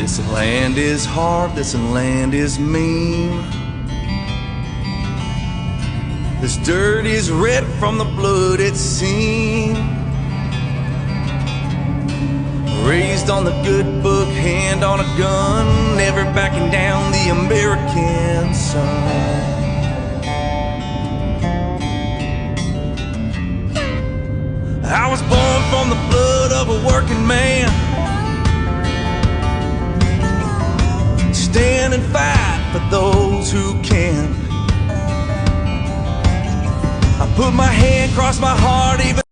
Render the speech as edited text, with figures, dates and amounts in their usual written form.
This land is hard, this land is mean. This dirt is red from the blood it's seen. Raised on the good book, hand on a gun, never backing down the American sun. I was born from the blood of a working man. Stand and fight for those who can. I put my hand across my heart even